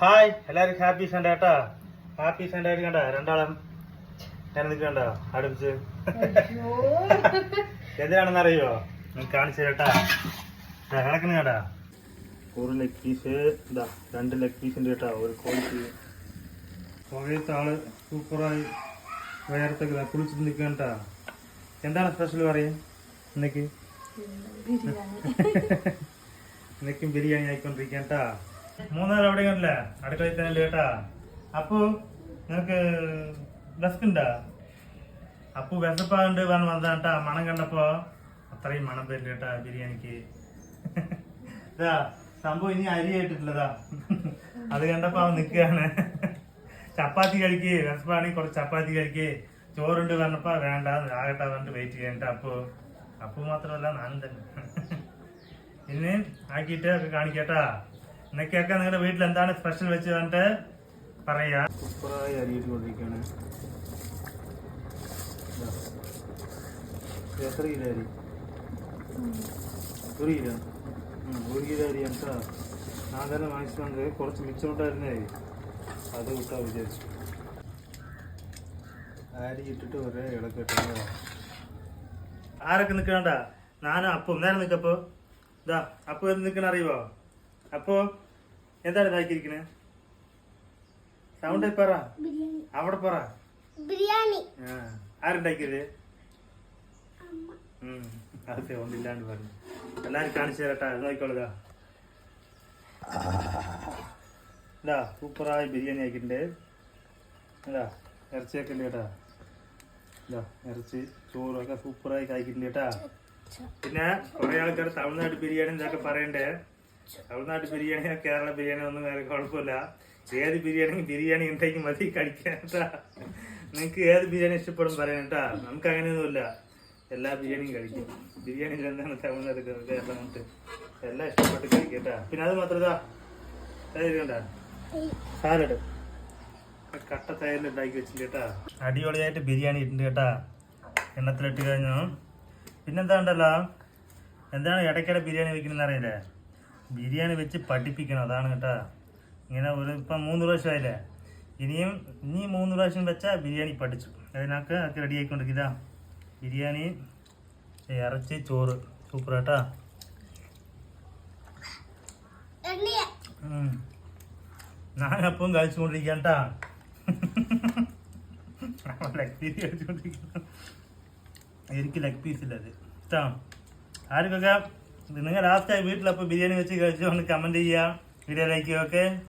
Hi എല്ലാവർക്കും happy Sunday കേട്ടാ. Happy Sunday ആയിട്ട് കണ്ട രണ്ടാളും ഞാൻ നിൽക്കണ്ട അടുപ്പിച്ച് എന്തിനാണെന്ന് അറിയോ നിങ്ങൾക്ക് കാണിച്ചു കേട്ടാ. കിടക്കുന്ന കേട്ടാ ഒരു ലെഗ് പീസ് ഇതാ 2 ലെഗ് പീസിന്റെ കേട്ടാ ഒരു ക്വാളിറ്റി പുകയത്തെ ആള് സൂപ്പറായി വേർത്തേക്ക് കുളിച്ചിട്ട് നിൽക്കണ്ടാ. എന്താണ് സ്പെഷ്യൽ പറയും ഇന്നേക്ക്? ഇന്നേക്കും ബിരിയാണി ആയിക്കൊണ്ടിരിക്കട്ടാ. മൂന്നാല് അവിടെ കണ്ടില്ലേ അടുക്കളയിൽ തന്നെ കേട്ടാ. അപ്പു നിനക്ക് വിശക്കുണ്ടാ? അപ്പു വിശപ്പാണ്ട് പറഞ്ഞ് വന്നതാട്ടാ. മണം കണ്ടപ്പോ അത്രയും മണം തരില്ല കേട്ടാ ബിരിയാണിക്ക്. ഇതാ സംഭവം ഇനി അരി ആയിട്ടില്ലതാ. അത് കണ്ടപ്പോ അവൻ നിക്കുകയാണ്. ചപ്പാത്തി കഴിക്ക്, വിശപ്പാണെങ്കിൽ കുറച്ച് ചപ്പാത്തി കഴിക്ക്, ചോറുണ്ട് പറഞ്ഞപ്പോ വേണ്ട ആകട്ടെ പറഞ്ഞിട്ട് വെയിറ്റ് ചെയ്യണ്ട. അപ്പു മാത്രമല്ല ഞാനും തന്നെ. ഇനി ആക്കിയിട്ട് ഒക്കെ കാണിക്കട്ടാ. എന്നൊക്കെയൊക്കെ നിങ്ങളുടെ വീട്ടിൽ എന്താണ് സ്പെഷ്യൽ വെച്ച് പറഞ്ഞിട്ട് പറയാ. സൂപ്പറായി അരിയിട്ട് കൊണ്ടിരിക്കുകയാണ്. എത്ര കിലോ അരി? 1 കിലോ. 1 കിലോ അരി എന്താ ഞാൻ തന്നെ വാങ്ങിച്ചുകൊണ്ട് കുറച്ച് മിച്ചമുണ്ടായിരുന്നേ, അത് വിട്ടാ വിചാരിച്ചു. അരി ഇട്ടിട്ട് ഒരേ ഇടക്കിട്ടോ. ആരൊക്കെ നിൽക്കണ്ട? ഞാനും അപ്പം നേരം നിൽക്കപ്പോ ഇതാ അപ്പൊ നിൽക്കണ അറിയുവോ? അപ്പോ എന്താണ് ഇതാക്കിയിരിക്കണേ? സൗണ്ട് പറ, അവിടെ പറ. ബിരിയാണി ആരുണ്ടാക്കിയത്? അത് ഒന്നില്ലാണ്ട് പറഞ്ഞു. എല്ലാരും കാണിച്ചു തരട്ടാ, നോക്കിക്കോളുക. ഇതാ സൂപ്പറായി ബിരിയാണി ആക്കിയിട്ടുണ്ട്. ഇതാ ഇറച്ചിയൊക്കെ ഉണ്ട് കേട്ടാ. ഇതാ ഇറച്ചി ചോറും ഒക്കെ സൂപ്പറായി കഴിക്കിട്ടുണ്ട് കേട്ടാ. പിന്നെ കുറെ ആൾക്കാർ തമിഴ്നാട് ബിരിയാണി എന്നൊക്കെ പറയണ്ടേ. തമിഴ്നാട് ബിരിയാണി കേരള ബിരിയാണി ഒന്നും വേറെ കുഴപ്പമില്ല. ഏത് ബിരിയാണി ഉണ്ടെങ്കിൽ മതി കഴിക്കാൻ കേട്ടാ. നിങ്ങക്ക് ഏത് ബിരിയാണി ഇഷ്ടപ്പെടും പറയാൻ കേട്ടാ. നമുക്ക് അങ്ങനെയൊന്നുമില്ല, എല്ലാ ബിരിയാണിയും കഴിക്കും. ബിരിയാണി എന്താണ് തമിഴ്നാട് കേരളം കൊണ്ട് എല്ലാം ഇഷ്ടപ്പെട്ട് കഴിക്കട്ടാ. പിന്നെ അത് മാത്രം കണ്ട സാലഡ് കട്ട തൈരിൽ ഉണ്ടാക്കി വെച്ചിട്ട് കേട്ടാ. അടിപൊളിയായിട്ട് ബിരിയാണി ഇട്ടുണ്ട് കേട്ടാ. എണ്ണത്തിലിട്ട് കഴിഞ്ഞു. പിന്നെന്താ ഉണ്ടല്ലോ, എന്താണ് ഇടയ്ക്കിടെ ബിരിയാണി വെക്കണമെന്ന് അറിയില്ലേ? ബിരിയാണി വെച്ച് പഠിപ്പിക്കണം, അതാണ് കേട്ടാ. ഇങ്ങനെ ഇപ്പം 3 പ്രാവശ്യമായില്ലേ, ഇനി 3 പ്രാവശ്യം വെച്ചാൽ ബിരിയാണി പഠിച്ചു. അതിനൊക്കെ റെഡി ആയിക്കൊണ്ടിരിക്കുക. ബിരിയാണി ഇറച്ചി ചോറ് സൂപ്പർ കേട്ടാ. ഞാനപ്പം കഴിച്ചുകൊണ്ടിരിക്കാൻ കേട്ടാ. ലെഗ് പീസ് കഴിച്ചുകൊണ്ടിരിക്കുന്നു. എനിക്ക് ലെഗ് പീസ് ഇല്ല അത് ഇഷ്ട. ആർക്കൊക്കെ നിങ്ങൾ ലാസ്റ്റായി വീട്ടിലപ്പോൾ ബിരിയാണി വെച്ച് കഴിച്ചുകൊണ്ട് കമൻറ്റ് ചെയ്യുക, വീഡിയോ ലൈക്ക് ചെയ്യുക. ഓക്കെ.